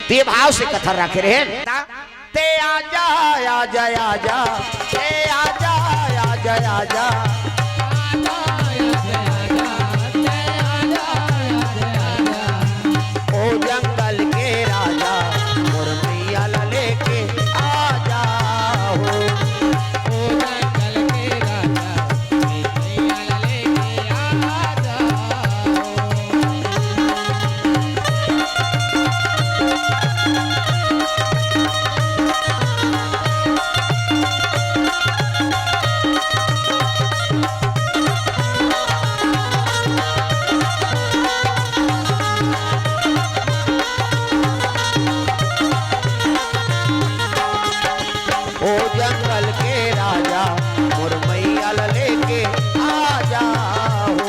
ते भाव से कथा रखे रहे ते आजा आजा आजा ते आजा आजा आजा ओ जंगल के राजा मुरमैया लेके आजा हो ओ जंगल के राजा मुरमैया लेके आजा ओ जंगल के राजा मुरमैया लेके आजा हो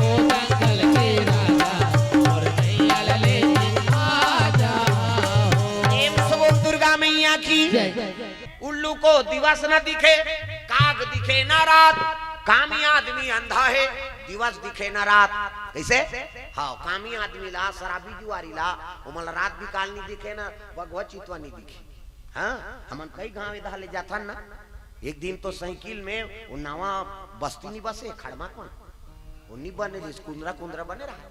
ओ जंगल के राजा मुरमैया लेके आजा हो। एम सब दुर्गा मैया की उल्लू को दिवस न दिखे काग दिखे न रात कामी आदमी अंधा है दिवस दिखे न रात कैसे हाँ कामी आदमी ला शराबी जुआरी ला उमल रात भी काल नहीं दिखे ना भगवत चितवा नहीं दिखे हाँ हमन कई गांव इधर ले जाता ना एक दिन तो साइकिल में वो नवा बस्ती नहीं बसे खड़मा कौन वो नहीं बने जिस कुंदरा कुंदरा बने रहा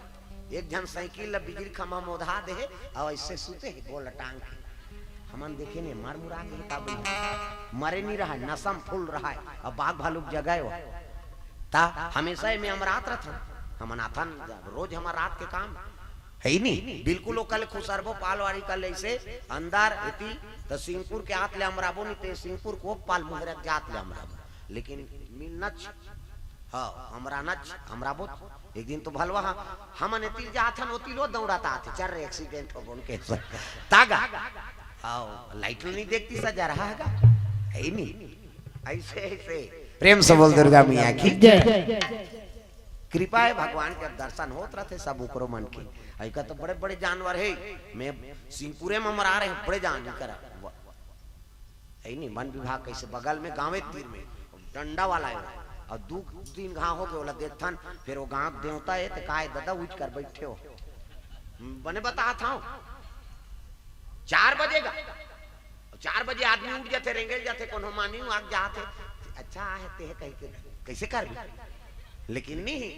एक जन साइकिल बिजली खमा मोधा दे और ऐसे सुते है गोल टांग के हमन देखे ने मार मुरा के काबू मरे नहीं रहा नसम फुल रहा है अब बाघ भालू जगह हो ता हमेशा में हम रात रहता हमन आता रोज हमारा रात के काम है ही नहीं बिल्कुल वो कल खुसरबो पालवाड़ी कल ऐसे अंदर इति तो सिंहपुर के हाथ ले हमराबो नहीं ते सिंहपुर को पाल मुहरे जात ले हमराबो लेकिन मिल नच हां हमरा नच हमराबो एक दिन तो भलवा हमन इति जाथन ओती लो दौड़ाता थे चर एक्सीडेंट हो उनके तागा आओ लाइट नहीं देखती सजा रहा है ही नहीं ऐसे ऐसे प्रेम से बोल दुर्गा मैया की जय कृपा है भगवान के दर्शन होत रहते सब उपरो मन की ऐका तो बड़े बड़े जानवर है मैं सिंहपुरे में मरा रहे बड़े जानवर करा है नहीं वन विभाग कैसे बगल में गांवे तीर में डंडा वाला है और दो तीन गांव हो गए वाला देखथन फिर वो गांव देवता है तो काय दादा उठ कर बैठे हो बने बता था 4 बजेगा 4 बजे आदमी उठ जाते रेंगेल जाते कोनो मानी आग जाते अच्छा है कहीं कैसे कर लेकिन नहीं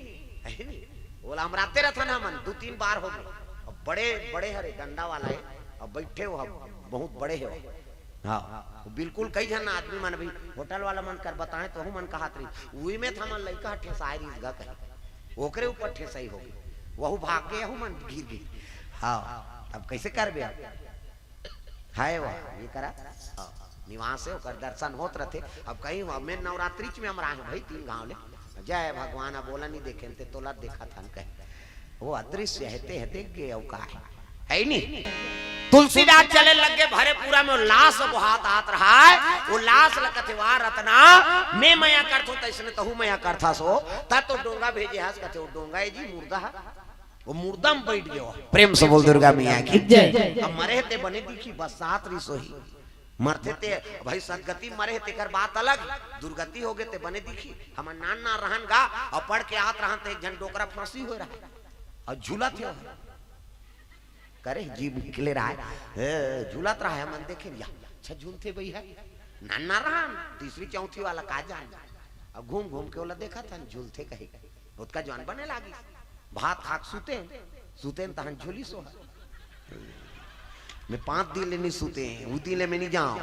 बोला हम राते रहता ना मन 2-3 बार हो गए अब बड़े बड़े हरे डंडा वाला है अब बैठे हो बहुत बड़े हो हाँ बिल्कुल कई जन आदमी मन भी होटल वाला मन कर बताए तो मन कहा वही में था मन लड़का ठेसाई रिसगा कर ओकरे ऊपर ठेसाई हो गई वहु भाग गए मन गिर गई हाँ अब कैसे कर बे हाय वाह ये करा निवास है ओकर दर्शन होत रहते अब कहीं में नवरात्रि में हम रहे भाई 3 गांव ले जय भगवान बोला नहीं देखे ते तोला देखा था कहे वो अदृश्य है देख गए औ का है नहीं तुलसीदास चले लगे भरे पूरा में लाश बहात आत रहा है वो लाश लकथवा रतना मैं मया करथो तैसने तहु मया करथा सो ता तो डोंगा भेजे हस कथे वो डोंगा है जी मुर्दा है वो मुर्दा में बैठ गयो प्रेम से बोल दुर्गा मैया की जय अब मरे ते बने दिखी बस 7 रिसो ही मरते ते भाई सदगति मरे ते कर बात अलग दुर्गति हो गए ते बने दिखी हम नान ना रहन गा और पढ़ के आत रहन ते एक जन डोकरा फांसी हो रहा और झूला थे करे जीव निकले रहा है झूलत रहा है मन देखे या अच्छा झूलते भाई है नान ना रहन तीसरी चौथी वाला का जान अब घूम घूम के वाला देखा था झूलते कहे उसका जान बने लागी भात खाक सूते सूते तहन झूली सो मैं 5 दिन ले नहीं सूते वो दिन ले मैं नहीं जाऊं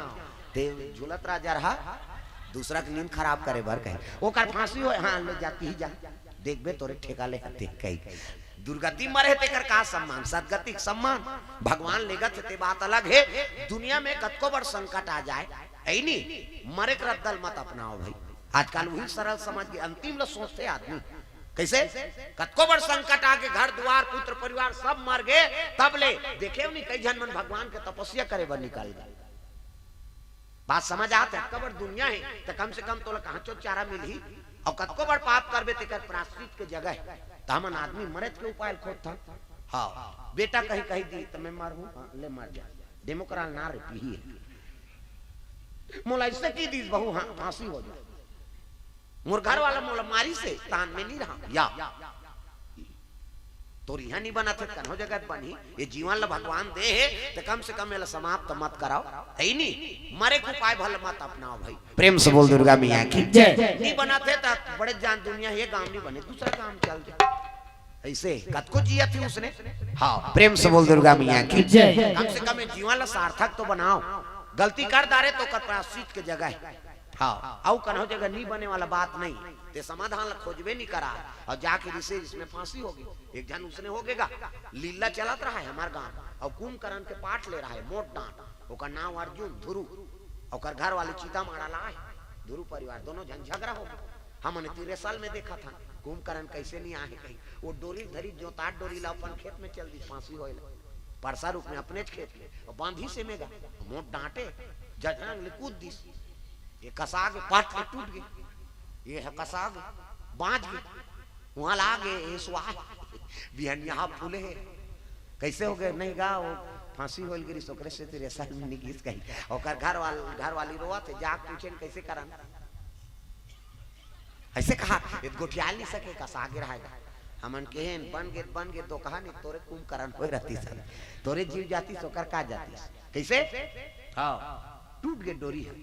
ते झूलत राजा रहा दूसरा की नींद खराब करे भर कहे वो कर फांसी हो हाँ ले जाती ही जा देख बे तोरे ठेका ले हते कही दुर्गति मरे ते कर का सम्मान सदगति सम्मान भगवान लेगा ते बात अलग है दुनिया में कतको बड़ संकट आ जाए ऐ नहीं मरे कर दल मत अपनाओ भाई आजकल वही सरल समझ के अंतिम लो सोचते आदमी कैसे कतको बड़ संकट आके घर द्वार पुत्र परिवार सब मर गए तब ले देखे नहीं कई जन मन भगवान के तपस्या करे बर निकाल गए बात समझ आते कबर दुनिया है तो कम से कम तो कहां चो चारा मिली और कतको बड़ पाप करबे ते कर प्रायश्चित के जगह तामन आदमी मरे के उपाय खोद था हाँ बेटा कहीं कहीं दी तो मैं मर हूं ले मर जा डेमोक्राल ना रे पी मोला इससे की दी बहु हाँ फांसी हो जाए मोर घर वाला मोला मारी से तान में नहीं रहा या तो यहाँ नहीं बना थे कन्हो जगत बनी ये जीवन ला भगवान दे है तो कम से कम ये समाप्त मत कराओ है ही नहीं मरे को उपाय भल मत अपनाओ भाई प्रेम से बोल दुर्गा मैया की जय नहीं बना थे तो बड़े जान दुनिया ये गांव नहीं बने दूसरा काम चल जाए ऐसे कत को जिया थी उसने हाँ प्रेम से बोल दुर्गा मैया की जय कम से कम जीवन ला सार्थक तो बनाओ गलती कर दारे तो कर प्रायश्चित के जगह हाँ आओ कन्हो जगह नहीं बने वाला बात नहीं ते समाधान ला खोजबे नहीं करा और जाके रिसे इसमें फांसी होगी एक जन उसने होगेगा लीला चलत रहा है हमारे गांव और कुंभकर्ण के पाठ ले रहा है मोट डांट ओकर नाम अर्जुन ध्रुव ओकर घर वाले चीता मारा लाए ध्रुव परिवार दोनों जन झगड़ा हो गया हमने 13 साल में देखा था कुंभकर्ण कैसे नहीं आए कहीं वो डोरी धरी जो ताट डोरी ला अपन खेत में चल दी फांसी होए परसा रूप में अपने खेत में और बांधी से मेगा मोट डांटे जजरंग ले कूद दी ये कसाग पाट के टूट गई ये है कसाग बांझ गई वहां ला गए ये स्वाह बिहन यहाँ फूले है कैसे हो गए नहीं गा वो फांसी होल गिरी सोकरे से 13 साल में नहीं गिस कहीं और घर वाली रोआ थे जाग पूछे कैसे कराना ऐसे कहा ये गोटियाल नहीं सके कसाग रहेगा हमन केहन बन गे तो कहा नहीं तोरे कुंभकर्ण होए रहती सब तोरे जीव जाती सोकर का जाती कैसे हाँ टूट गए डोरी है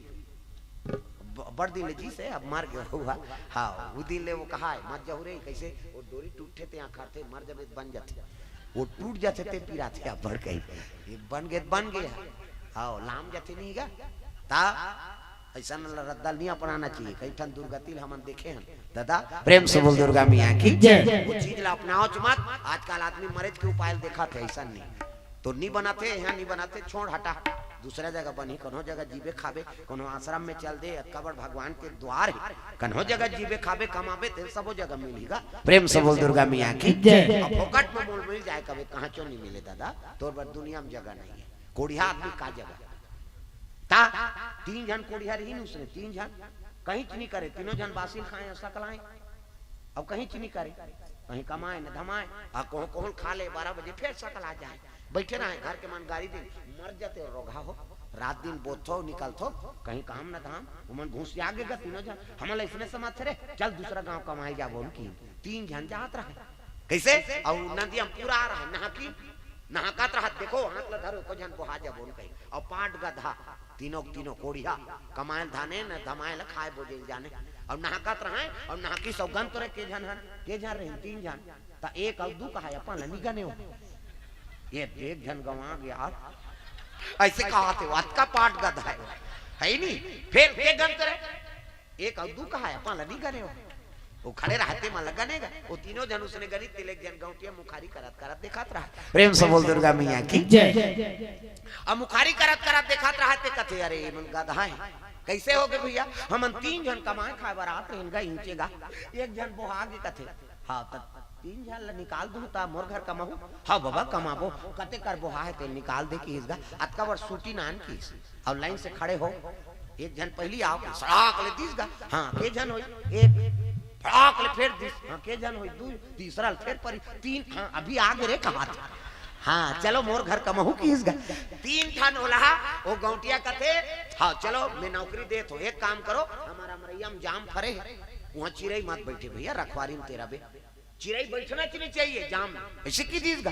बड़ दिन ले जी से अब मर गया हुआ हाँ वो दिन ले वो कहा है मत जाऊ रे कैसे वो डोरी टूटे थे आखिर थे मर जब बन जाते वो टूट जाते थे पीरा थे अब बढ़ गई ये बन गए हाँ लाम जाते नहीं गा ता ऐसा रद्दा नहीं अपनाना चाहिए कई ठन दुर्गति हमन देखे हैं दादा प्रेम से बोल दुर्गा मैया की जय वो चीज ला अपनाओ मत आजकल आदमी मरेज के उपाय देखा थे ऐसा नहीं तो नहीं बनाते यहाँ नहीं बनाते छोड़ हटा दूसरा जगह बनी कोनो जगह जीवे खाबे कोनो आश्रम में चल दे कबर भगवान के द्वार है कन्हो जगह जीवे खाबे कमाबे ते सबो जगह मिलेगा प्रेम से बोल दुर्गा मैया की जय फोकट में मोल मिल जाए कभी कहाँ क्यों नहीं मिले दादा तोर पर दुनिया में जगह नहीं है कोढ़िया आदमी का जगह ता 3 जन कोढ़िया रही उसने 3 जन कहीं नहीं करे तीनों जन बासिल खाए सकलाए अब कहीं नहीं करे कहीं कमाए न धमाए आ कोहल खा ले 12 बजे फिर सकल आ जाए बैठे रहे घर के मन गाड़ी दिन मर जाते और रोगा हो रात दिन बोथो निकलथो कहीं काम न काम उमन घूस आगे गा तीनों जन हमला इसने समाज रे चल दूसरा गांव कमाई जा बोल की 3 जन जात रहे कैसे और नदी हम पूरा आ रहा नहा की नहाकत रहा देखो हाथ ला धरो को जन को हाजा बोल कहीं और पाट गधा तीनों कोढ़िया कमाएल धाने न धमाएल खाए बोझे जाने और नहाकत रहे और नहाकी सौगंध तोरे के जन रहे 3 जन ता एक और दू कहा अपन निगने हो ये एक जन गवा गया ऐसे कहा थे वात का पाट गधा है नहीं फिर एक गन करे एक और दू कहा अपन लनी गने हो वो खड़े रहते मन लगनेगा वो तीनों जन उसने गणित तिलक जन गांवटिया मुखारी करत देखत रहा प्रेम से बोल दुर्गा मैया की जय अब मुखारी करत देखत रहा ते कथे अरे मन गधा है कैसे हो गए भैया हमन 3 जन कमाए खाए बरात इनका इंचेगा एक जन बोहागे कथे हां त 3 जन ला निकाल दूं ता मोर घर कमाहू हां बाबा कमाबो कते कर बोहा है ते निकाल दे की इसगा अतका वर सूटी नान की और लाइन से खड़े हो एक जन पहली आओ सड़ाक ले दीसगा हां के जन हो एक फड़ाक ले फिर दिस हां के जन होई दू तीसरा फिर पर 3 हां अभी आगे रे कहा था हाँ चलो मोर घर कमाहू की इसगा 3 ठन होला वो गौटिया कथे हाँ चलो मैं नौकरी दे तो एक काम करो हमारा मरैया में जाम फरे वहाँ चिड़ई मत बैठे भैया रखवारी में तेरा बे चिड़ई बैठना चाहिए जाम ऐसे की दीसगा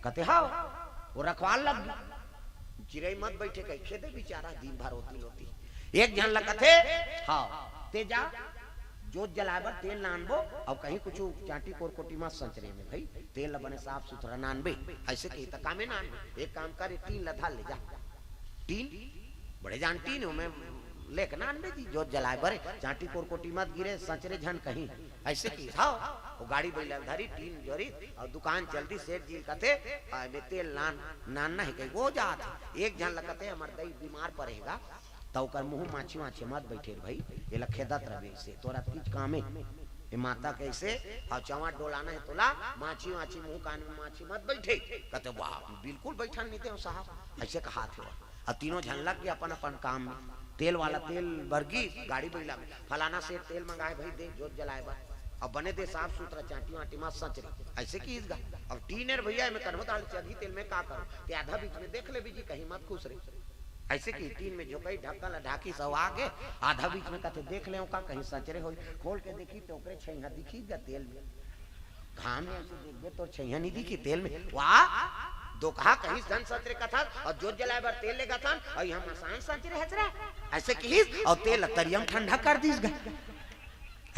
कथे हाँ वो रखवाल लग चिड़ई मत बैठे कहीं खेदे बेचारा दिन भर होती एक जन लगा थे हाँ ते जा जोत जलाबर तेल नानबो और कहीं कुछ चाटी कोरकोटी में संचरे में भाई तेल बने साफ सुथरा नानबे ऐसे कहीं तक कामे नानबे एक काम करे 3 लधा ले जा 3 बड़े जान 3 में लेके नानबे जी जोत जलाए बरे चाटी कोरकोटी मत गिरे संचरे झन कहीं ऐसे की हाँ वो गाड़ी बैल धरी 3 जोरी और दुकान चलती सेठ जी कहते में तेल नानना है कहीं वो जात एक जन लगते हमारे दही बीमार पड़ेगा तो कर मुंह माछी मत बैठे भाई ये लखेदत रहे से तोरा तीज कामे ये माता कैसे और चवा डोलाना है तोला माछी मुंह कान में माछी मत बैठे कहते वाह बिल्कुल बैठा नहीं थे साहब ऐसे कहा थे और तीनों झनलक के अपन काम में तेल वाला तेल बरगी गाड़ी बैला में फलाना से तेल मंगाए भाई दे जोत जलाए बा अब बने दे साफ सुथरा चाटी वाटी मत सच ऐसे की इसगा अब टीनर भैया में कन्वताल चढ़ी तेल में का करो ते आधा बीच में देख ले बीजी कहीं मत खुश रहे ऐसे की 3 में जो कई ढक्कन ढाकी सब आगे आधा बीच में कहते देख ले का कहीं सचरे हो खोल के देखी तो ओकरे छेंगा दिखी गा तेल में घाम में ऐसे देख तो छैया नहीं दी कि तेल में वाह दो कहा कहीं धन सतरे का था और जोत जलाए बार तेल लेगा था और यहाँ मसान सतरे है जरा ऐसे कहीं और तेल तरियम ठंडा कर दीस गए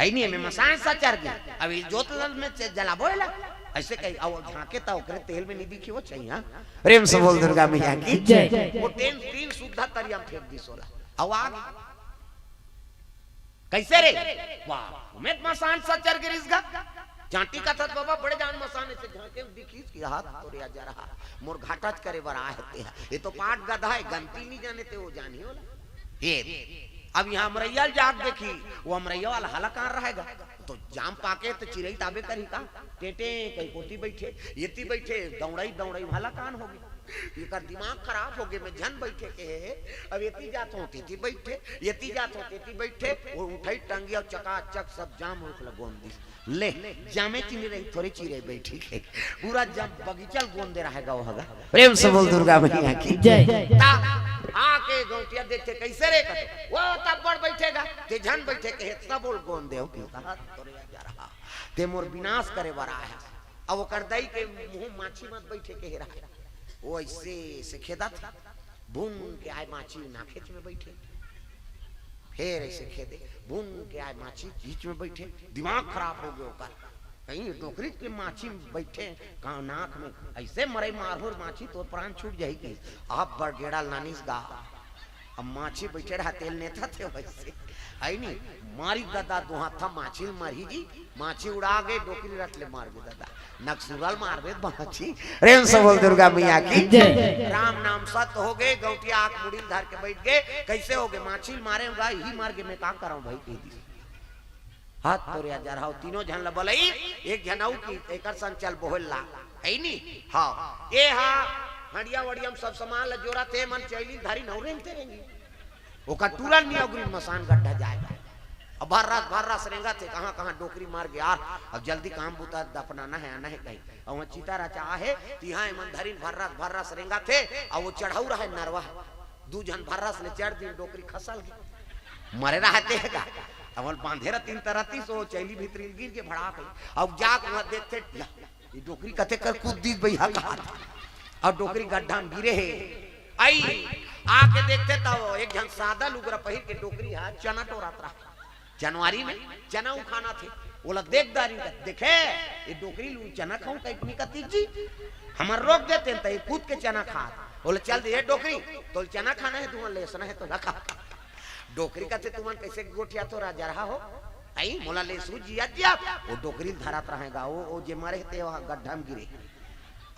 है नहीं में मसान सा चढ़ गया अब इस जोत में जलाबो है ऐसे कहीं और झांके ता ओकरे तेल में नहीं दिखी वो छैया प्रेम से बोल दुर्गा मैया की जय वो तीन शुद्ध तरियम फेंक दी सोला आवाज कैसे रे वाह मैं मसान सा चढ़ गिर इसका जांटी का था बाबा बड़े जान मसाने से झांके दिखीस की हाथ तोड़िया जा रहा मोर घाटाच करे बरा है ये तो पाट गधा है गंती नहीं जाने ते वो जानी होला ये अब यहाँ अमरैया जाग देखी वो अमरैया वाला हाला कहाँ रहेगा तो जाम पाके तो चिरई ताबे करी का टेटे कई कोती बैठे येती बैठे दौड़ाई दौड़ाई हाला कान होगी ये दिमाग खराब हो गए मैं जन बैठे के अब येती जात हो तेती बैठे येती जात हो तेती बैठे वो उठाई टंगी और चकाचक सब जाम रुक लगोंदी ले जामे चिनी रही थोड़ी चिरे बैठी है पूरा जब बगीचल गोंदे रहेगा वो हगा प्रेम से बोल दुर्गा मैया की जय आके गौटिया देखते कैसे रे कते वो तब बड़ बैठेगा ते जन बैठे के सब बोल गोंदे हो की हाथ तोड़िया जा रहा ते मोर विनाश करे बरा है अब वो करदई के मुंह माछी मत बैठे के रहा वो ऐसे से खेदा था भून के आए माछी ना खेत में बैठे फिर ऐसे खेदे भून के आए माछी बीच में बैठे दिमाग खराब हो गया ओकर कहीं डोकरी के माछी बैठे कहाँ नाक में ऐसे मरे मारहुर माछी तो प्राण छूट जाएगी आप बड़गेड़ा नानीस गा अब माछी बैठे रहा तेल नेता थे वैसे आई नहीं मारी दादा दुहा था माछी मारी जी माछी उड़ा गए डोकरी रट ले मार गए दादा नक्सुरल मार दे माछी प्रेम से बोल दुर्गा मैया की राम नाम सत्य हो गए गौटिया आंख मुड़ी धर के बैठ गए कैसे हो गए माछी मारे ही मार के मैं काम कर रहा हूँ भाई कह दी हाथ तोड़िया जा रहा तीनों जन ल बोलई एक जनऊ की एकर संचल बोहला है नी हां ए हां हड़िया वड़िया सब सामान ल जोरा थे मन चैली धारी नौरेन तेरेंगी ओका टूरा नहीं अग्री मसान गड्ढा जाएगा अब भर रात रेंगा थे कहां डोकरी मार गया यार अब जल्दी काम बुता दफनाना है आना है कहीं और वहां चीता रचा है तिहां मन धरीन भर रात रेंगा थे और वो चढ़ाऊ रहा नरवा दू जन भर रात ले चढ़ दी डोकरी खसल गई मरे रहते है अवल बांधेरा तीन तरती सो चैली भीतरी गिर के भड़ा गई अब जाक वहां देखते ये डोकरी कते कर कूद दी भैया का और डोकरी गड्ढा में गिरे है आई आके देखते तो एक जन सादा लुगरा पहिर के डोकरी हां चना टोरात रहा जनवरी में चना उखाना थे बोला देखदारी देखे ये डोकरी लू चना खाऊं कहीं का तीजी हमार रोक देते हैं तो कूद के चना खा बोले चल दे डोकरी तो चना खाना है तुम्हारा लेसना है तो ना खा डोकरी का तुम्हारे कैसे गोठिया तो राजा रहा हो आई मोला ले सूजिया दिया वो डोकरी धरात रहेगा वो जे मारे थे वहां गड्ढा में गिरे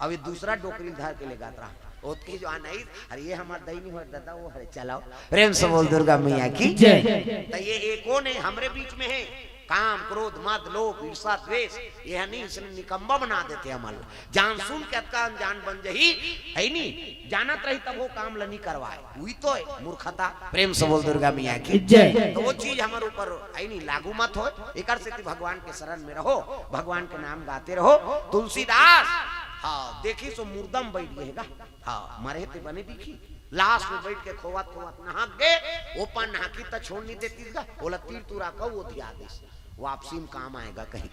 अब ये दूसरा डोकरी धर के लेगा रहा ओतकी जो नहीं अरे ये हमार दही नहीं हो दादा वो हरे चलाओ प्रेम से बोल दुर्गा मैया की जय तो ये एको ने हमरे बीच में है काम क्रोध मद लोभ ईर्ष्या द्वेष ये नहीं इसने निकम्बा बना देते अमल जान सुन के का अनजान बन जही है नहीं जानत रही तब वो काम ल नहीं करवाए हुई तो है मूर्खता प्रेम से बोल दुर्गा मैया की जय तो वो चीज हमारे ऊपर है नहीं लागू मत हो एकर से भगवान के शरण में रहो भगवान के नाम गाते रहो तुलसीदास हाँ देखी सो मुर्दम बैठ गएगा हाँ मरे ते बने दिखी लाश में बैठ के खोवत नहा गए ओपन नहाकी तो छोड़ नहीं देती बोला तीर तुरा का वो दिया देश वापसी में काम आएगा कहीं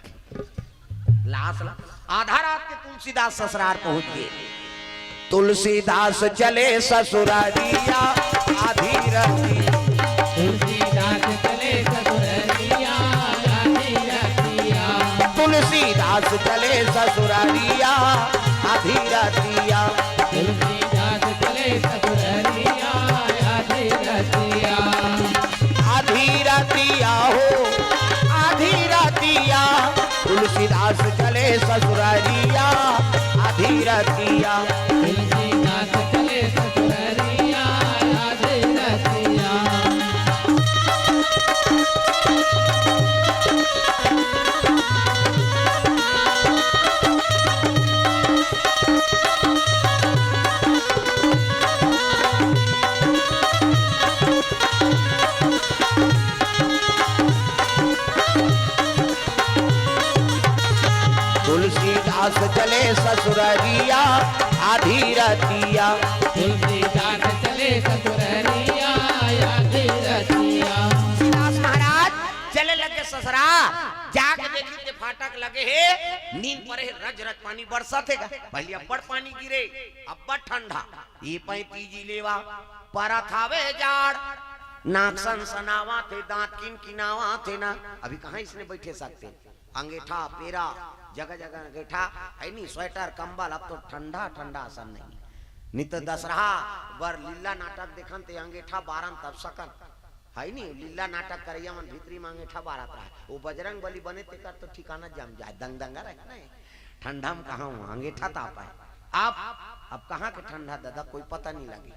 लाश आधा रात के तुलसीदास ससुराल पहुंच गए तुलसीदास चले ससुरारिया आधी राती तुलसीदास चले ससुरारिया आधी रातिया तुलसीदास चले ससुरारिया आधी रातिया तुलसीदास चले ससुरारिया आधी रातिया आधी रातिया हो आधी रातिया तुलसीदास चले ससुरारिया आधी रातिया तुलसीदास चले ससुरारिया आधी रातिया तुलसीदास चले ससुरारिया आधी रातिया तुलसीदास चले ससुरारिया आधी रातिया तुलसीदास महाराज चले लगे ससुरा जाके देखी ते फाटक लगे है नींद पर है रज रज पानी बरसा थे पहले अब्बड़ पानी गिरे अब्बड़ ठंडा ये पैतीजी लेवा परा थावे जाड़ नाक सनसनावा थे दांत किन किनावा थे ना अभी कहाँ इसने बैठे सकते अंगेठा पेरा जगह जगह अंगेठा है नहीं स्वेटर कंबल अब तो ठंडा ठंडा असर नहीं नित दशहरा बर लीला नाटक देखन ते अंगेठा बारन तब सकन है नहीं लीला नाटक करैया मन भीतरी में अंगेठा बारत रहा वो बजरंग बली बने ते कर तो ठिकाना जम जाए दंगा रहना है ठंडा में कहाँ हुआ अंगेठा ताप है आप अब कहाँ के ठंडा दादा कोई पता नहीं लगे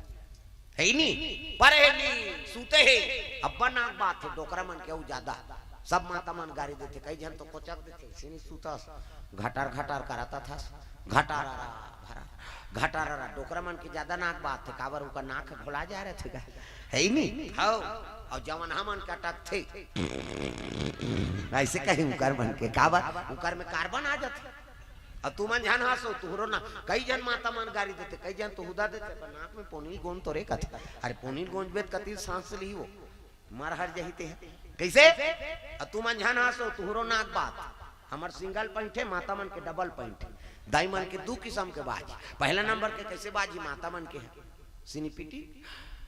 है नहीं पर है नहीं सूते है अब्बा नाक बात है डोकरा मन क्यों ज्यादा सब माता मन गाड़ी देते कई जन तो कोचक देते सीनी सूता घटार घटार कराता था घटार घटार डोकरा मन की ज्यादा नाक बात थे काबर उनका नाक घोला जा रहे थे है ही नहीं हाँ और जवन हमन का टक थे ऐसे कहीं उकर बन के काबर उकर में कार्बन आ जाते अब तू मन जान हासो तुहरो ना कई जन माता मन गाड़ी देते कई जन तो हुदा देते पर नाक में पोनील गोंद तो रे कथे अरे पोनील गोंद बेत कति सांस ली वो मार हर जहीते है कैसे अब तू मन जान हासो तुहरो नाक बात हमार सिंगल पॉइंट है माता मन के डबल पॉइंट है दाई मन के दो किस्म के बाजी पहला नंबर के कैसे बाजी माता मन के है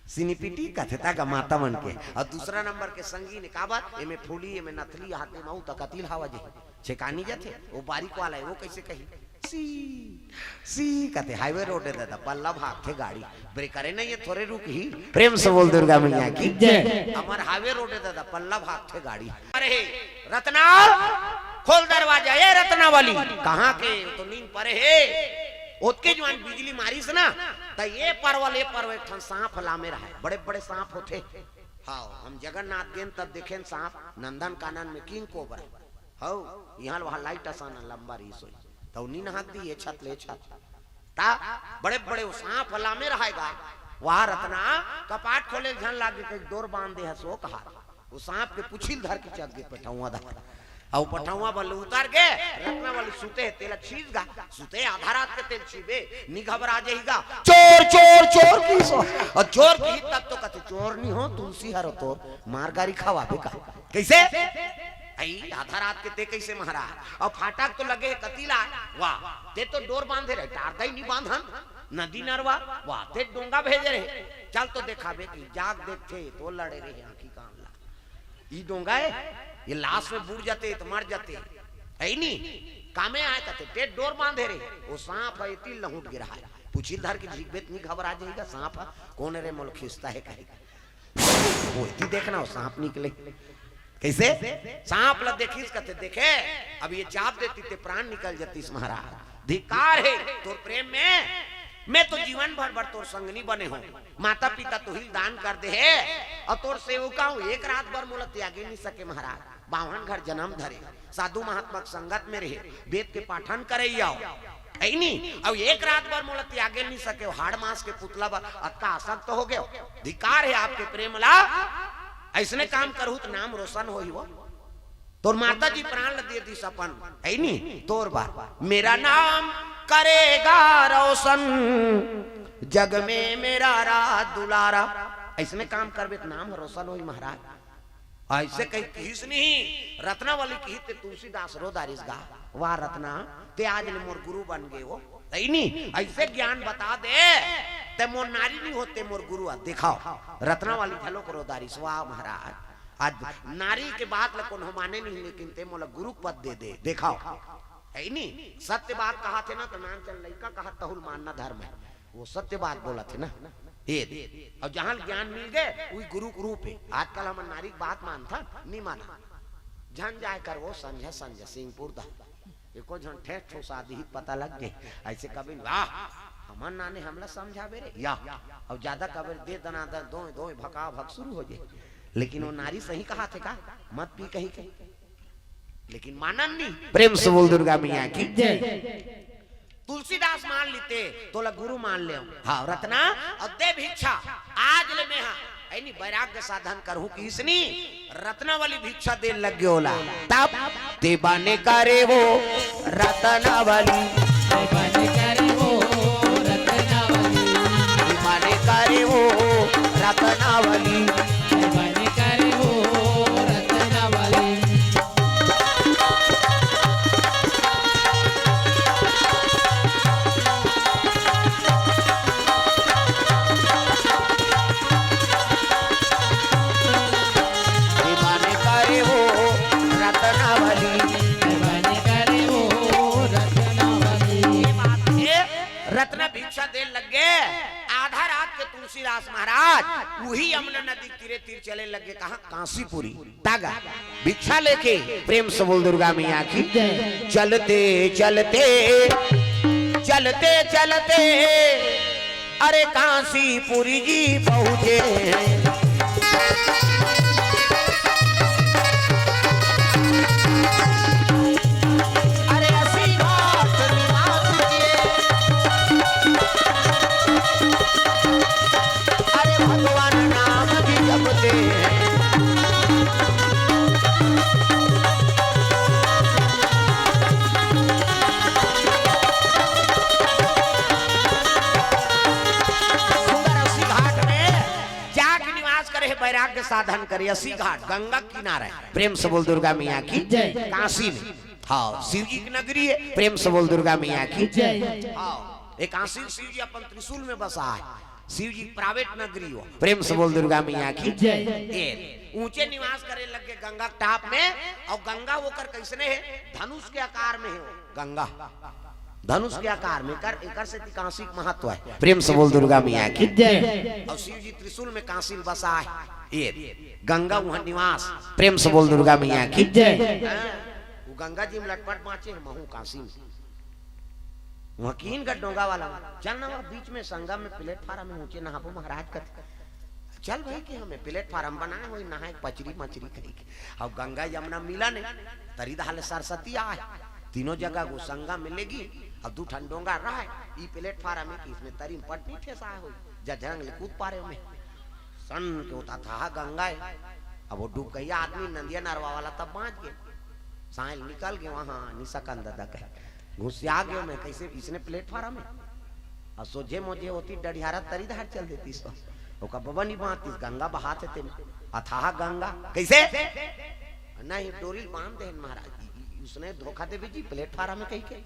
सिनीपीटी कथता का माता मन के और दूसरा नंबर के संगीन काबर एमे फूली एमे नथली हाथे माऊ तक कतिल हवा जे छेकानी जाते वो बारीक वाला है वो कैसे कही सी कहते हाईवे रोड है दादा पल्ला भाग थे गाड़ी ब्रेक करे नहीं है थोड़े रुक ही प्रेम से बोल दुर्गा मैया की जय हमार हाईवे रोड है दादा पल्ला भाग थे गाड़ी अरे रत्ना खोल दरवाजा ये रत्ना वाली कहाँ के तो नींद परे है ओतके जवान बिजली मारी से ना तो ये परवल एक ठन सांप लामे रहा है बड़े बड़े सांप होते हाँ हम जगन्नाथ गेन तब देखे सांप नंदन कानन में किंग कोबरा हाँ यहाँ वहाँ लाइट आसाना लंबा रही सोई तो नीन हाथ दी ये छत ले छत ता बड़े बड़े सांप लामे रहेगा वहाँ रत्ना कपाट खोले झन लागे कहीं डोर बांध दे है सो कहा वो सांप के पुछिल धर के चक गे पठाऊआ धर और पठाऊआ बल्ले उतार के रत्ना वाली सूते है तेल छीजगा सूते आधा रात के तेल छीबे नी घबरा जाएगा चोर चोर चोर की सो और चोर की तब तो कहते चोर नहीं हो तुलसी हरो तो मार गारी खावा बेका कैसे आई आधा रात के ते कैसे महारा और फाटक तो लगे कतीला वाह ते तो डोर बांधे रहे टारदा ही नहीं बांधन नदी नरवा वाह ते डोंगा भेजे रहे चल तो देखा बे की जाग देखते तो लड़े रहे आंखी कान ला ई डोंगा है ये लाश में बुड़ जाते तो मर जाते है नहीं कामे आए कहते ते डोर बांधे रहे वो सांप है तिल लहूट गिरा है पूछी धर के जीवित नहीं घबरा जाएगा सांप कौन रे मोल खींचता है कहेगा वो इतनी देखना वो सांप निकले कैसे सांप ल देखिस कहते देखे अब ये चाप देती ते प्राण निकल जाती महाराज धिकार है तोर प्रेम में मैं तो जीवन भर भर तोर संगनी बने हो माता पिता तो ही दान कर दे है और तोर सेवका हूँ एक रात भर मोला त्यागे नहीं सके महाराज बावन घर जन्म धरे साधु महात्मा संगत में रहे वेद के पाठन करे आओ नहीं अब एक रात भर मोला त्यागे नहीं सके हाड़ मास के पुतला पर अत्ता आसक्त हो गए धिकार है आपके प्रेम ला ऐसने काम करू तो नाम रोशन हो ही वो तोर माता जी प्राण ल दे दी सपन है नहीं तोर बार मेरा नाम करेगा रोशन जग में मेरा रात दुलारा ऐसने काम करबे तो नाम रोशन हो ही महाराज ऐसे कहीं किस नहीं रत्ना वाली की ते तुलसीदास रोदारिस गा वाह रत्ना ते आज ने मोर गुरु बन गए वो नहीं ऐसे ज्ञान बता दे ते मोर नारी नहीं होते मोर गुरु दिखाओ रत्ना वाली झलो को रोदारिस वाह महाराज आज नारी के बात ला कौन माने नहीं लेकिन ते मोला गुरु पद दे दे दिखाओ है नहीं सत्य बात कहा थे ना तो नाम चल लड़का कहा तहुल मानना धर्म है वो सत्य बात बोला थे ना ये और जहां ज्ञान मिल गए वही गुरु रूप है आजकल हम नारी बात मानता नहीं माना झन जाए कर वो संजय संजय सिंहपुर दा एको झन ठेठ ठो शादी ही पता लग गए ऐसे कभी वाह हमन नाने हमला समझावे रे या अब ज्यादा कबर दे दना दर दो दो भका भक शुरू हो जाए लेकिन वो नारी सही कहा थे का मत भी कही कही लेकिन मानन नहीं प्रेम से बोल दुर्गा मैया की जय तुलसीदास मान लेते तो ला गुरु मान ले हाँ रत्ना और दे भिक्षा आज ले मैं हाँ ऐनी वैराग्य साधन करूं कि इसनी रत्ना वाली भिक्षा दे लग गयो ला तब देवाने करे वो रत्ना वाली देवाने करे वो रत्ना वाली देवाने करे वो रत्ना वाली देवाने करे वो रत्ना वाली देर लग गए। आधा रात के तुलसीदास महाराज वही यमुना नदी तीरे तीर चले लगे। कहा काशीपुरी तागा भिक्षा लेके। प्रेम से बोल दुर्गा मैया की। चलते चलते चलते चलते अरे काशीपुरी जी पहुंचे। वैराग्य साधन करे। अस्सी घाट गंगा किनारे। प्रेम से बोल दुर्गा मैया की। काशी में हाँ शिव जी की नगरी है। प्रेम से बोल दुर्गा मैया की। हाँ एक काशी शिव जी अपन त्रिशूल में बसा है। शिव जी प्राइवेट नगरी हो। प्रेम से बोल दुर्गा मैया की। ऊंचे निवास करे लगे गंगा टाप में। और गंगा होकर कैसने है धनुष के आकार में है। गंगा धनुष के आकार में कर एकर से काशी महत्व है। प्रेम से बोल दुर्गा मैया की। और शिव जी त्रिशूल में काशी में बसा है। ये गंगा वहां निवास। प्रेम से बोल दुर्गा मैया की। वो गंगा जी में लटपट बाँचे हैं महू काशी में। वहाँ कीन का डोंगा वाला चलना बीच में संगम में प्लेटफार्म में ऊंचे नहाबो महाराज का। चल भाई कि हमें प्लेटफार्म बनाए वही नहाए पचरी मचरी करी के। अब गंगा यमुना मिला नहीं तरी दाल सरस्वती आए। तीनों जगह वो संगम मिलेगी। अब दू ठन डोंगा रहा है। ई प्लेटफार्म में कि इसमें तरी पट नहीं ठेसा हो जंग ले कूद पारे में सन के होता था गंगा है। अब वो डूब गया आदमी नंदिया नरवा वाला तब बाँच गए। साइल निकल गए वहां निशकन दादा कहे घुसिया गए मैं कैसे इसने प्लेटफार्म में। और सोझे मोझे होती डढ़ियारा तरी धार चल देती इसको। ओका बबा नहीं बांधती गंगा बहाते थे अथाह गंगा कैसे नहीं डोरी बांध दे महाराज। उसने धोखा दे जी प्लेटफार्म में कही के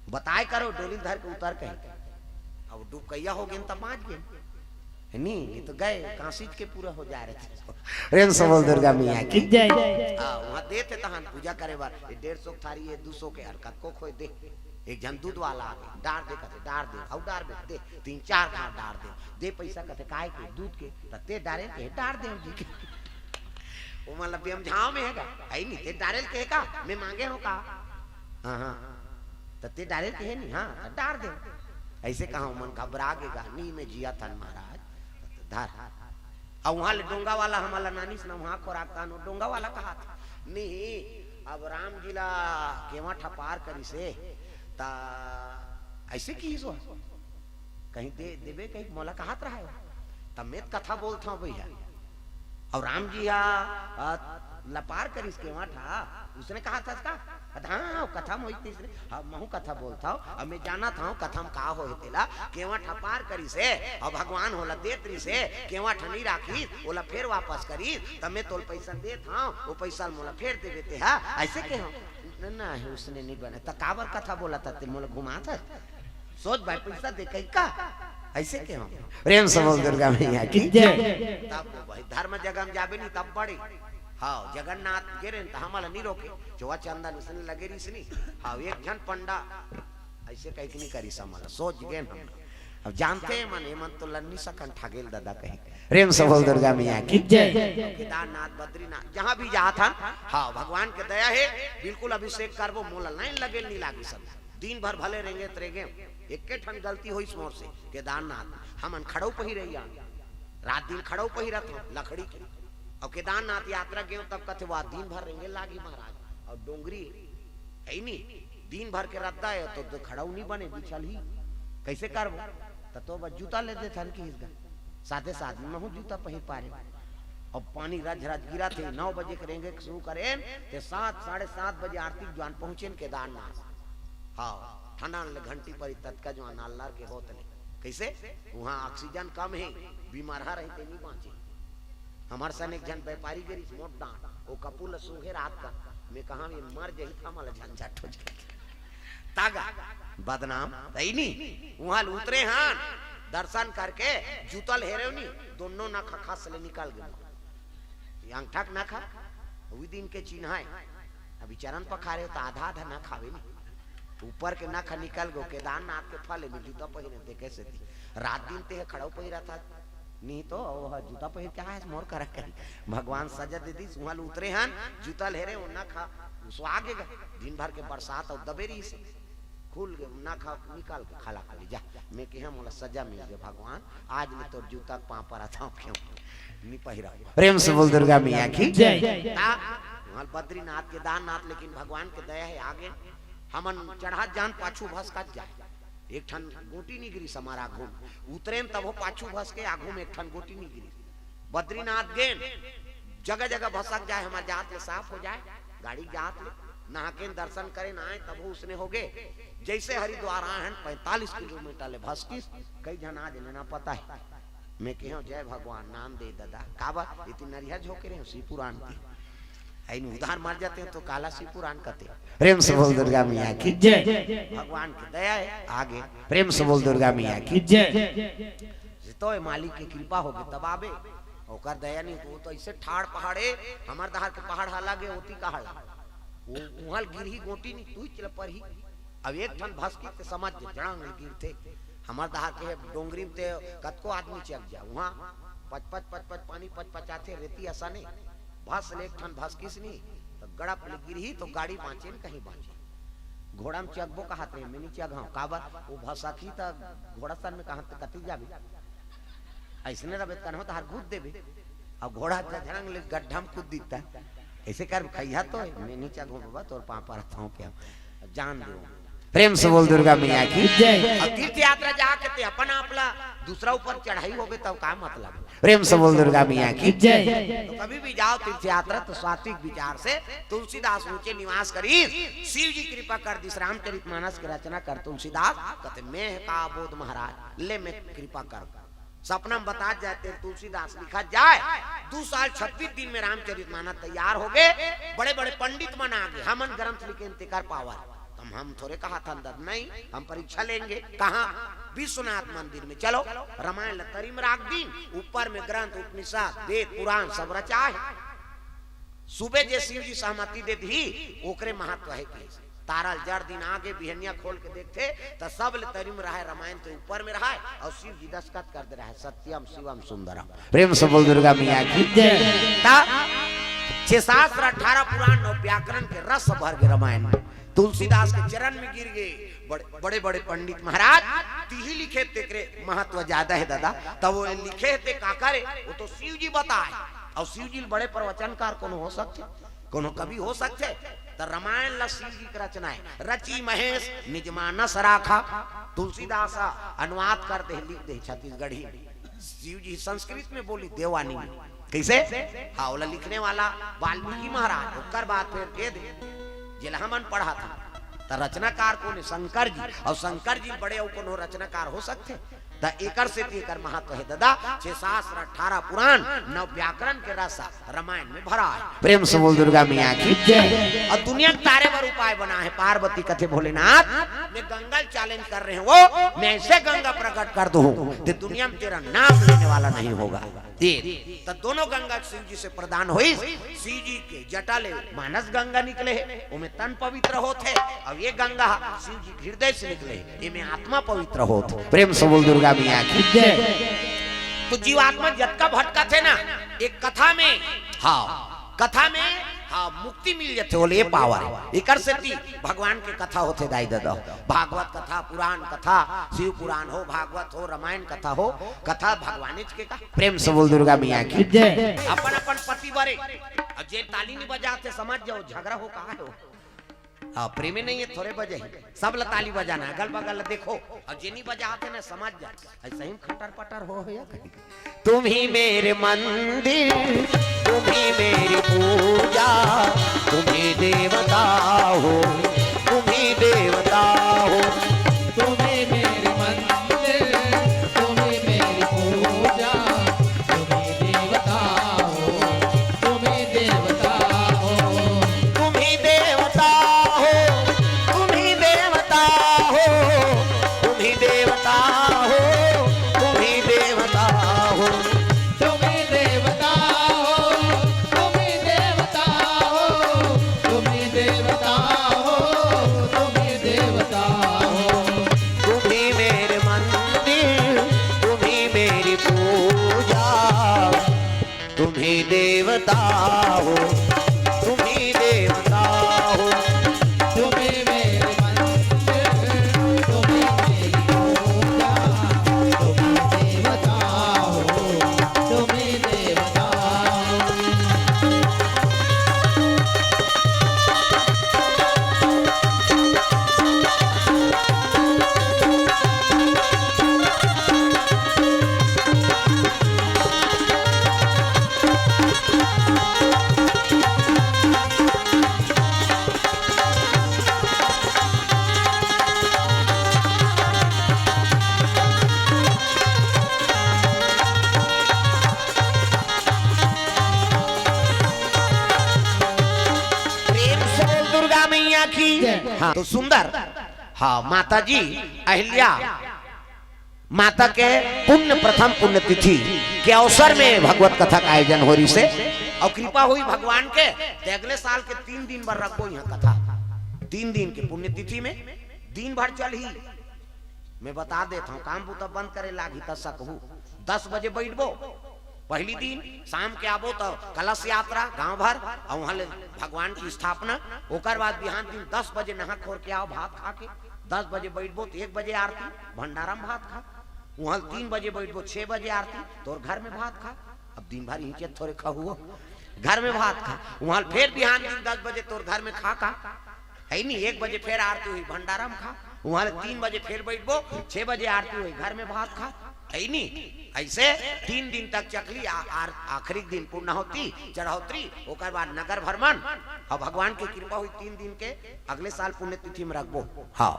बताए करो डोली धर के उतर कहीं। अब डूब कैया हो गए तब बाँच गए नहीं। ये तो गए काशी के पूरा हो जा रहे थे। प्रेम से बोल दुर्गा मैया की। वहाँ देते तहन पूजा करे बार 150 थारी है 200 के हरकत को खोए दे। एक जन दूध वाला आ गए डार दे कहते डार दे और डार दे 3-4 घाट डार दे पैसा कहते काय के दूध के तते डारे के डार दे जी के। वो मतलब हम झाव में हैगा आई नहीं ते डारेल के का मैं मांगे हो का हां तते डारेल के है नहीं हां डार दे ऐसे कहा मन घबरा गेगा नी में जिया था महाराज धार। और वहां डोंगा वाला हमारा नानी से वहां को राखता नो डोंगा वाला कहा था नहीं। अब राम जिला केवा ठपार करी से ता ऐसे की सो कहीं दे देवे कहीं मोला कहात रहा है तब मैं कथा बोलता हूं भैया। और राम जी लपार कर इसके वहां था उसने कहा था इसका हाँ कथा हुई थी इसने हाँ महू कथा बोलता हूँ। अब मैं जाना था कथा में कहा हो तेला केवा ठपार करी से और भगवान होला देत्री से केवा ठनी राखी ओला फिर वापस करी तब मैं तोल पैसा दे था वो पैसा मोला फिर दे देते है ऐसे के हम ना है उसने नहीं बना तकावर कथा बोला था ते मोला घुमा था सोच भाई पैसा दे कहीं का ऐसे के हम। प्रेम से बोल दुर्गा मैया की। तब भाई धर्म जगह में जाबे नहीं तब बड़ी हाँ जगन्नाथ गिरे तो हमारा नहीं रोके चौवा चंदा निसने लगे रिसनी हाँ एक जन पंडा ऐसे कहीं नहीं करी समझ सोच गए हम। अब जानते हैं मन हेमंत तो लन्नी सकन ठगेल दादा कहीं। प्रेम से बोल दुर्गा मैया की। केदारनाथ बद्रीनाथ जहाँ भी जहाँ था हाँ भगवान के दया है बिल्कुल अभिषेक कर वो मोला लाइन लगे नहीं लागी सब दिन भर भले रहेंगे तरेगे एक ठन गलती हुई मोर से केदारनाथ हमन खड़ो पही रही रात दिन खड़ो पही रहा लकड़ी की। और केदारनाथ यात्रा गए तब कथे वह दिन भर रहेंगे लागी महाराज और डोंगरी है नहीं दिन भर के रद्दा है तो खड़ाऊ नहीं बने बिछल ही कैसे कर तो बस जूता ले दे थन की साथे साथ में हूँ जूता पही पारे। और पानी रज रज गिरा थे 9 बजे करेंगे शुरू करें ते 7-7:30 बजे आरती जवान पहुंचे केदारनाथ हाँ ठंडा घंटी पर तत्का जो नालनार के होते नहीं कैसे वहाँ ऑक्सीजन कम है बीमार रहते नहीं बाँचे। हमारे सन एक जन व्यापारी गरी मोट डांट वो कपूल सूखे रात का मैं कहा मर जाही था मला झंझट हो जाए तागा बदनाम नहीं वहां उतरे हाँ दर्शन करके जूतल हेरे नहीं दोनों ना खा से निकाल गए अंगठक ना खा वही दिन के चिन्ह है अभी चरण पखारे तो आधा आधा ना खावे नहीं ऊपर के नख निकल गो केदारनाथ के फल में जूता पहिरे थे कैसे थी रात दिन ते खड़ा पहिरा था नहीं तो वह जूता पहिर क्या है मोर कर भगवान सजा दे दी सुहल उतरे हन जूता ले रहे ना खा उसो आगे दिन भर के बरसात और दबेरी से खुल गए ना खा निकाल के खाला खाली जा मैं कि मोला सजा मिल गया भगवान आज मैं तो जूता पाँव पर आता हूँ क्यों नहीं पहिरा प्रेम से बोल दुर्गा मैया की जय। बद्रीनाथ केदारनाथ लेकिन भगवान के दया है आगे हमन चढ़ा जान पाछू भस का जाए एक ठन गोटी नहीं गिरी समारा घूम उतरे तब वो पाछू भस के आघू में एक ठन गोटी नहीं गिरी बद्रीनाथ गेन जगह जगह भसक जाए हमारे जात ले साफ हो जाए गाड़ी जात ले नहा के दर्शन करे ना आए तब उसने हो गए जैसे हरिद्वार आए हैं 45 किलोमीटर ले भसकी कई जन आज लेना पता है मैं कह जय भगवान नाम दे दादा काबा इतनी नरिया झोंके रहे सी पुराण की उधार मार जाते हैं तो काला सी पुराण कहते प्रेम से बोल दुर्गा मैया की जय। भगवान की दया है आगे प्रेम से बोल दुर्गा मैया की जय। तो मालिक की कृपा होगी तब आबे ओकर दया नहीं तो, तो ऐसे ठाड़ पहाड़े हमार दहार के पहाड़ हालागे होती कहा वो उहल गिरही गोटी नहीं तू चल पर ही अब एक ठन भसकी ते समझ जड़ांग गिरते हमार दहार के डोंगरी में ते कतको आदमी चक जा वहां पच पच पानी पच आते रेती ऐसा नहीं भस ले ठन भसकिस नहीं तो गड़ा पे गिरही तो गाड़ी बांचे न कहीं बांचे घोड़ा में चगबो कहते हैं मैंने चग हां काबर वो भसकी त घोड़ा सन में कहां तक कती जाबे ऐसने रबे कन्हो त हर कूद देबे अब घोड़ा झरंग ले गड्ढा में कूद दीता ऐसे कर खैया तो मैं नीचे घूम बाबा तोर पांव पर रखता हूं क्या जान दो प्रेम से बोल दुर्गा मैया की जय। अब तीर्थ यात्रा जाके ते अपना अपना दूसरा ऊपर चढ़ाई हो गई तब का मतलब प्रेम से बोल दुर्गा मैया की जय। तो कभी भी जाओ तीर्थ यात्रा तो सात्विक विचार से तुलसीदास ऊंचे निवास करी शिव जी कृपा कर दिस रामचरितमानस की रचना कर तुलसीदास कहते मैं का बोध महाराज ले मैं कृपा कर सपना में बता जाते तुलसीदास लिखा जाए 2 साल 26 दिन में रामचरितमानस तैयार हो गए बड़े बड़े पंडित मन आ गए हमन ग्रंथ लिखे इंतजार पावा हम थोड़े कहा था अंदर नहीं हम परीक्षा लेंगे कहा विश्वनाथ मंदिर में चलो रामायण तरी में राख दिन ऊपर में ग्रंथ उपनिषद वेद पुराण सब रचा है सुबह जे शिव जी सहमति दे दी ओकरे महत्व है तारल जड़ दिन आगे बिहनिया खोल के देखते तो सब तरी में रहा रामायण तो ऊपर में रहा और शिव जी दस्तखत कर दे रहा है सत्यम शिवम सुंदरम प्रेम से बोल दुर्गा मैया की जय। 6 शास्त्र 18 पुराण और व्याकरण के रस भर गए रामायण में तुलसीदास के चरण में गिर गए बड़े बड़े पंडित महाराज तीही लिखे तेरे महत्व ज्यादा है दादा तब वो लिखे थे का करे वो तो शिव जी बताए और शिव जी बड़े प्रवचनकार कोनो हो सकते कोनो कभी हो सकते तो रामायण ला शिव जी की रचना है रची महेश निज मानस राखा तुलसीदास अनुवाद कर दे लिख दे छत्तीसगढ़ी शिव जी संस्कृत में बोली देवानी में कैसे हाँ वाला लिखने वाला वाल्मीकि महाराज ओकर बाद फिर के दे जिला हमन पढ़ा था तो रचनाकार कौन शंकर जी और शंकर जी बड़े कौन रचनाकार हो सकते द एकर से एकर महत्व है दादा 6 शास्त्र 18 पुराण 9 व्याकरण के रस रामायण में भरा है प्रेम से बोल दुर्गा मैया की जय। और दुनिया के तारे पर उपाय बना है पार्वती कथे भोलेनाथ मैं गंगल चैलेंज कर रहे हैं वो मैं ऐसे गंगा प्रकट कर दूं तो दुनिया में तेरा नाम लेने वाला नहीं होगा तो दोनों गंगा शिव जी से प्रदान हुई शिव जी के जटा ले मानस गंगा निकले उनमें तन पवित्र होते और ये गंगा शिव जी हृदय से निकले इनमें आत्मा पवित्र होते प्रेम से बोल दुर्गा मैया की जय। तो जीवात्मा जटका भटका थे ना एक कथा में कथा में मुक्ति मिल जाते बोले ये पावर है एकर से भगवान के कथा होते दाई दादा भागवत कथा पुराण कथा शिव पुराण हो भागवत हो रामायण कथा हो कथा भगवान के का प्रेम से बोल दुर्गा मैया की जय। अपन अपन पति बरे जे ताली नहीं बजाते समझ जाओ झगड़ा हो कहा हो प्रेमी नहीं है थोड़े बजे सब ताली बजाना अगल बगल देखो और जिनी बजाते ना समझ जा ऐसा ही खटर पटर हो या तुम ही मेरे मंदिर तुम ही मेरी पूजा तुम ही देवता हो तुम ही देवता हो तुम ही मेरे मंदिर तुम ही मेरी पूजा तुम ही देवता हो तुम ही देवता हो तुम ही देवता हो तुम ही देवता हो तुम ही देवता हो तुम ही देवता हो तुम ही देवता हो तुम ही देवता हो तुम ही देवता हो तुम ही देवता हो, तुम ही देवता हो। तुम्हें मेरे मंदिर, तुम्हें मेरी पूजा, तुम्हें देवता हो, तुम्हें देवता हो। प्रेम से बोल दुर्गा मैया की। हाँ तो सुंदर। हाँ माता जी अहिल्या माता के पुण्य प्रथम पुण्य तिथि के अवसर में भगवत कथा का आयोजन हो रही से और कृपा हुई भगवान के ते अगले साल के 3 दिन भर रखो यहाँ कथा। 3 दिन के पुण्य तिथि में दिन भर चल ही। मैं बता देता हूँ काम बूता बंद करे लागी तसा कहूँ 10 बजे बैठबो पहली दिन, शाम के आबो तो कलश यात्रा गांव भर और वहां भगवान की स्थापना। ओकर बाद बिहान दिन 10 बजे नहा खोर के आओ भात खा के 10 बजे बैठबो तो 1 बजे आरती भंडारा में भात खा। वहां 3 बजे बैठबो 6 बजे आरती तोर घर में भात खा। अब दिन भर ही थोड़े खाओ घर में भात खा। वहां फिर बिहान दिन 10 बजे तोर घर में खा का है नहीं। 1 बजे फिर आरती हुई भंडारा में खा। वहां 3 बजे फिर बैठबो 6 बजे आरती हुई घर में भात खा है नहीं। ऐसे 3 दिन तक चकली आखिरी दिन पूर्णाहुति चढ़ौतरी ओकर बाद नगर भ्रमण और भगवान की कृपा हुई 3 दिन के अगले साल पुण्यतिथि में रखबो। हाँ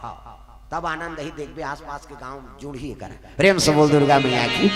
तब आनंद ही देखबे आसपास के गांव जुड़ ही कर। प्रेम से बोल दुर्गा मैया की।